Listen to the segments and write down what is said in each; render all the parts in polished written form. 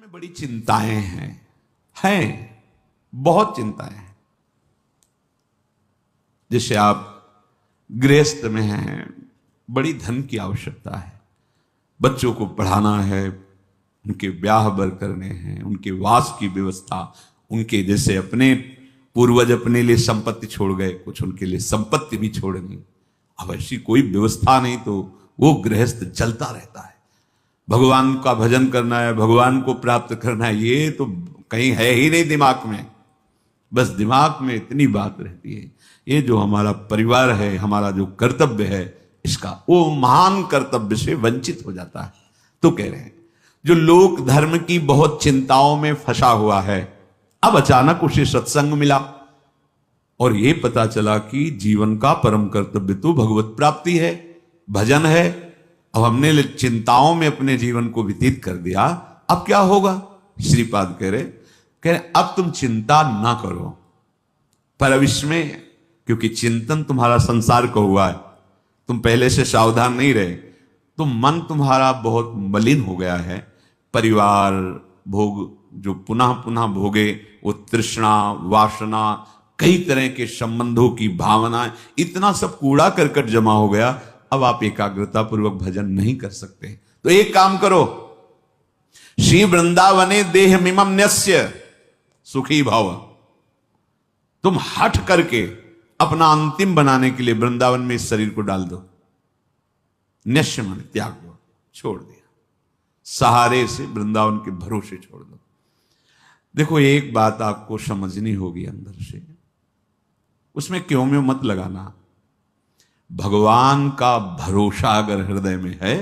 में बड़ी चिंताएं हैं बहुत चिंताएं हैं। जैसे आप गृहस्थ में हैं, बड़ी धन की आवश्यकता है, बच्चों को पढ़ाना है, उनके ब्याह बर करने हैं, उनके वास की व्यवस्था, उनके जैसे अपने पूर्वज अपने लिए संपत्ति छोड़ गए, कुछ उनके लिए संपत्ति भी छोड़नी। अब ऐसी कोई व्यवस्था नहीं तो वो गृहस्थ चलता रहता है। भगवान का भजन करना है, भगवान को प्राप्त करना है, ये तो कहीं है ही नहीं दिमाग में। बस दिमाग में इतनी बात रहती है, ये जो हमारा परिवार है, हमारा जो कर्तव्य है, इसका वो महान कर्तव्य से वंचित हो जाता है। तो कह रहे हैं जो लोक धर्म की बहुत चिंताओं में फंसा हुआ है, अब अचानक उसे सत्संग मिला और ये पता चला कि जीवन का परम कर्तव्य तो भगवत प्राप्ति है, भजन है। अब हमने चिंताओं में अपने जीवन को व्यतीत कर दिया, अब क्या होगा? श्रीपाद कह रहे अब तुम चिंता ना करो पर अब इसमें, क्योंकि चिंतन तुम्हारा संसार को हुआ है, तुम पहले से सावधान नहीं रहे, तो मन तुम्हारा बहुत मलिन हो गया है। परिवार भोग जो पुनः पुनः भोगे, वो तृष्णा वासना, कई तरह के संबंधों की भावनाएं, इतना सब कूड़ा करकट जमा हो गया। अब आप एकाग्रता पूर्वक भजन नहीं कर सकते। तो एक काम करो, श्री वृंदावने देह मिमम न्यस्य सुखी भव। तुम हट करके अपना अंतिम बनाने के लिए वृंदावन में इस शरीर को डाल दो। न्यस्य मन त्याग दो, छोड़ दिया, सहारे से वृंदावन के भरोसे छोड़ दो। देखो एक बात आपको समझनी होगी अंदर से, उसमें क्यों में मत लगाना। भगवान का भरोसा अगर हृदय में है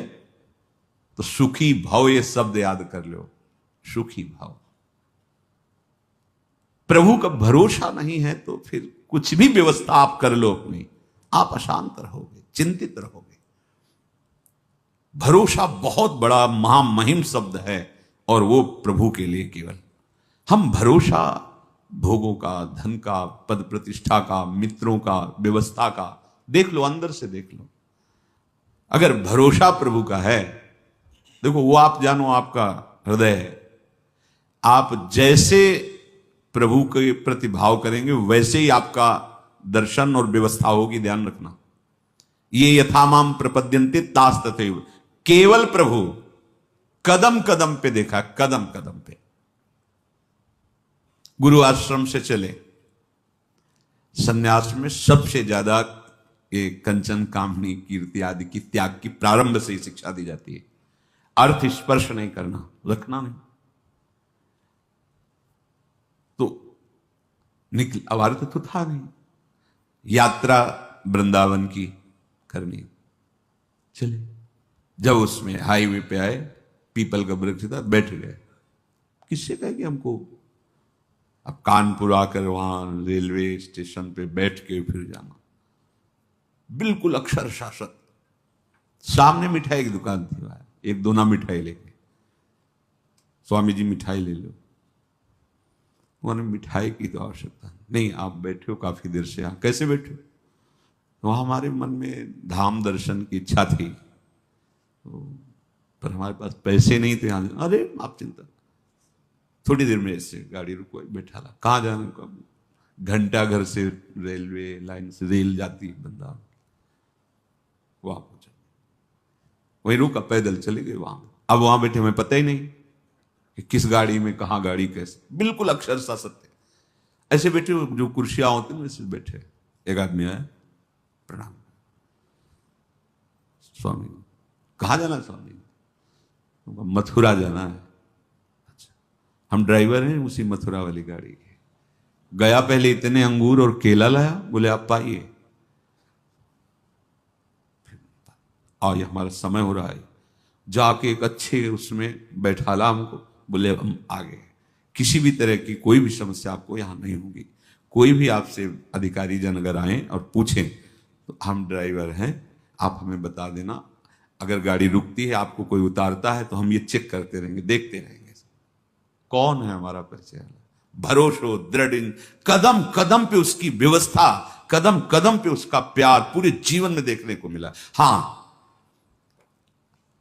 तो सुखी भाव, ये शब्द याद कर लो, सुखी भाव। प्रभु का भरोसा नहीं है तो फिर कुछ भी व्यवस्था आप कर लो अपनी, आप अशांत रहोगे, चिंतित रहोगे। भरोसा बहुत बड़ा महामहिम शब्द है और वो प्रभु के लिए केवल। हम भरोसा भोगों का, धन का, पद प्रतिष्ठा का, मित्रों का, व्यवस्था का, देख लो, अंदर से देख लो। अगर भरोसा प्रभु का है, देखो वो आप जानो आपका हृदय है, आप जैसे प्रभु के प्रति भाव करेंगे वैसे ही आपका दर्शन और व्यवस्था होगी। ध्यान रखना, ये यथामाम प्रपद्यन्ते तास तथैव। केवल प्रभु कदम कदम पे देखा, कदम कदम पे। गुरु आश्रम से चले, सन्यास में सबसे ज्यादा ये कंचन कामनी कीर्ति आदि की त्याग की प्रारंभ से ही शिक्षा दी जाती है। अर्थ स्पर्श नहीं करना, रखना नहीं। तो निकल, अब अर्थ तो था नहीं, यात्रा वृंदावन की करनी। चले, जब उसमें हाईवे पे आए, पीपल का वृक्ष था, बैठ गए। किससे कहे कि हमको अब कानपुर आकर वहां रेलवे स्टेशन पे बैठ के फिर जाना, बिल्कुल अक्षर शासक। सामने मिठाई की दुकान थी, वहां एक दोना मिठाई लेके, स्वामी जी मिठाई ले लो। उन्होंने मिठाई की तो आवश्यकता नहीं, आप बैठे हो काफी देर से, यहाँ कैसे बैठे हो? तो वहां हमारे मन में धाम दर्शन की इच्छा थी, तो पर हमारे पास पैसे नहीं थे। यहाँ, अरे आप चिंता, थोड़ी देर में ऐसे गाड़ी रुको, बैठा ला, कहाँ जाने को? घंटा घर से रेलवे लाइन से रेल जाती है वृंदावन, वहां पहुंचा, वहीं रुका, पैदल चले गए वहां। अब वहां बैठे, हमें पता ही नहीं कि किस गाड़ी में, कहां गाड़ी, कैसे, बिल्कुल अक्षरशः सत्य। ऐसे बैठे, जो कुर्सियां होती हैं वैसे बैठे। एक आदमी आया, प्रणाम, स्वामी कहाँ जाना? स्वामी मथुरा जाना है। अच्छा, हम ड्राइवर हैं उसी मथुरा वाली गाड़ी के। गया, पहले इतने अंगूर और केला लाया, बोले आप पाइए, और ये हमारा समय हो रहा है। जाके एक अच्छे उसमें बैठाला हमको, बोले हम आ गए। किसी भी तरह की कोई भी समस्या आपको यहां नहीं होगी। कोई भी आपसे अधिकारी जन अगर आए और पूछें तो हम ड्राइवर हैं, आप हमें बता देना। अगर गाड़ी रुकती है, आपको कोई उतारता है, तो हम ये चेक करते रहेंगे, देखते रहेंगे कौन है हमारा परिचय। भरोसो दृढ़, कदम कदम पे उसकी व्यवस्था, कदम कदम पे उसका प्यार पूरे जीवन में देखने को मिला। हां,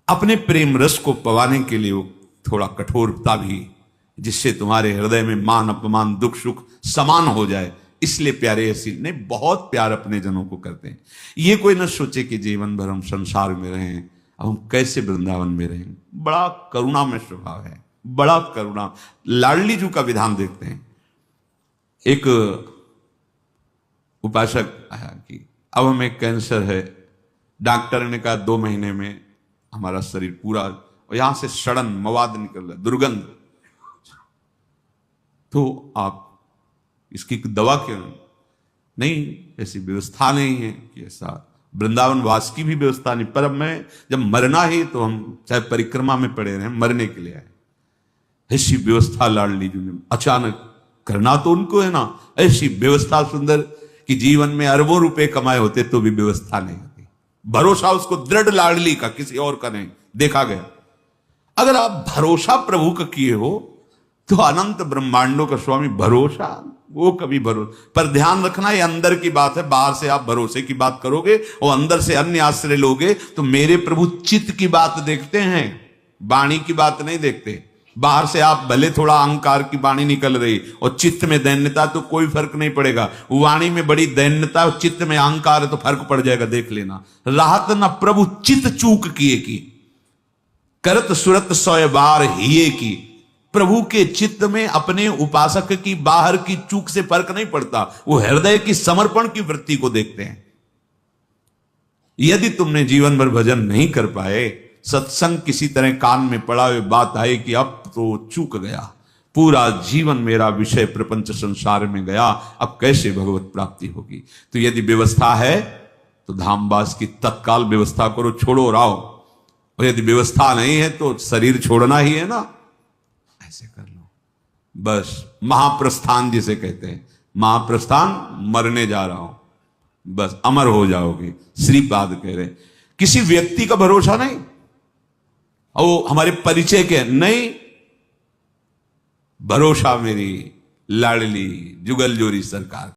अपने प्रेम रस को पवाने के लिए वो थोड़ा कठोरता भी जिससे तुम्हारे हृदय में मान अपमान दुख सुख समान हो जाए। इसलिए प्यारे ऐसी नहीं, बहुत प्यार अपने जनों को करते हैं। ये कोई न सोचे कि जीवन भर हम संसार में रहें, अब हम कैसे वृंदावन में रहें। बड़ा करुणा में स्वभाव है, बड़ा करुणा। लाडली जी का विधान देखते हैं। एक उपासक आया कि अब हमें कैंसर है, डॉक्टर ने कहा 2 महीने में हमारा शरीर पूरा, और यहां से सड़न मवाद निकल रहा, दुर्गंध, तो आप इसकी दवा क्यों नहीं? ऐसी व्यवस्था नहीं है कि ऐसा वृंदावन वास की भी व्यवस्था नहीं। पर अब मैं जब मरना ही, तो हम चाहे परिक्रमा में पड़े रहे, मरने के लिए आए। ऐसी व्यवस्था लाडली जी ने अचानक करना तो उनको है ना, ऐसी व्यवस्था सुंदर कि जीवन में अरबों रुपए कमाए होते तो भी व्यवस्था नहीं होती। भरोसा उसको दृढ़ लाडली का, किसी और का नहीं। देखा गया, अगर आप भरोसा प्रभु का किए हो तो अनंत ब्रह्मांडों का स्वामी भरोसा, वो कभी भरोसा। पर ध्यान रखना, ये अंदर की बात है। बाहर से आप भरोसे की बात करोगे और अंदर से अन्य आश्रय लोगे तो मेरे प्रभु चित्त की बात देखते हैं, वाणी की बात नहीं देखते। बाहर से आप भले थोड़ा अहंकार की वाणी निकल रही और चित्त में दैन्यता, तो कोई फर्क नहीं पड़ेगा। वाणी में बड़ी दैन्यता और चित्त में अहंकार है तो फर्क पड़ जाएगा, देख लेना। राहत न प्रभु चित्त चूक किए की, करत सुरत 100 बार हिये की। प्रभु के चित्त में अपने उपासक की बाहर की चूक से फर्क नहीं पड़ता, वो हृदय की समर्पण की वृत्ति को देखते हैं। यदि तुमने जीवन भर भजन नहीं कर पाए, सत्संग किसी तरह कान में पड़ा हुए बात आए कि अब तो चूक गया, पूरा जीवन मेरा विषय प्रपंच संसार में गया, अब कैसे भगवत प्राप्ति होगी। तो यदि व्यवस्था है तो धामवास की तत्काल व्यवस्था करो, छोड़ो और आओ। और यदि व्यवस्था नहीं है तो शरीर छोड़ना ही है ना, ऐसे कर लो बस। महाप्रस्थान जिसे कहते हैं, महाप्रस्थान, मरने जा रहा हूं, बस अमर हो जाओगे। श्रीपाद कह रहे किसी व्यक्ति का भरोसा नहीं, और हमारे परिचय के नहीं, भरोसा मेरी लाडली जुगल जोरी सरकार।